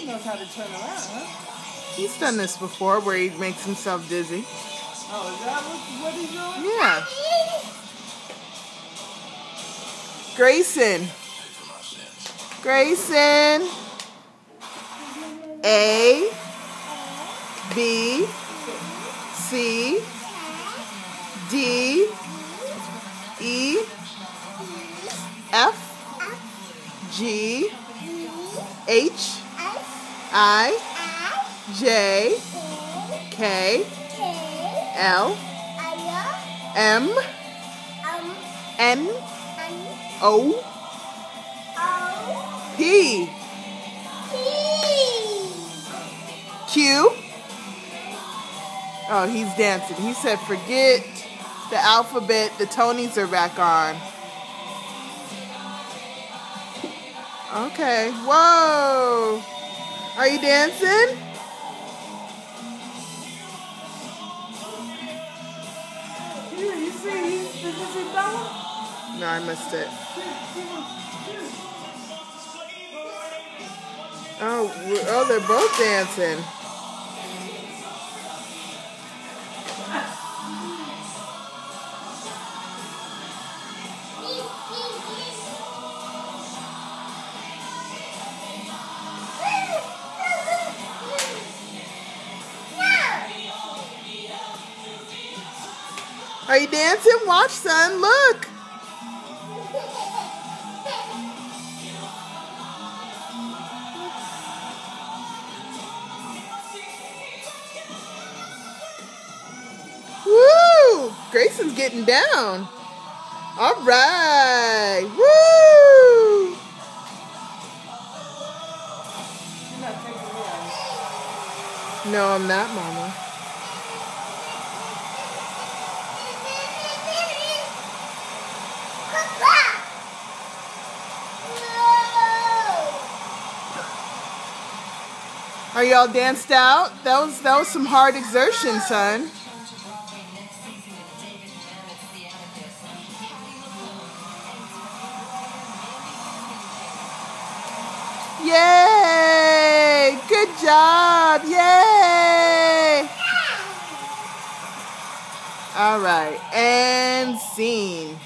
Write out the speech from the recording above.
He knows how to turn around, huh? He's done this before where he makes himself dizzy. Oh, is that what he's doing? Yeah. Grayson. Grayson. A, B, C, D, E, F, G, H, I, J, K, L, M, N, O, P, Q. Oh, he's dancing. He said, forget the alphabet. The Tonys are back on. Okay. Whoa. Are you dancing? Here, you see? Did you see Bella? No, I missed it. Oh, they're both dancing. Are you dancing? Watch, son. Look. Woo! Grayson's getting down. All right. Woo! You're not taking me out. No, I'm not, Mama. Are y'all danced out? That was some hard exertion, son. Yay! Good job! Yay! All right, and scene.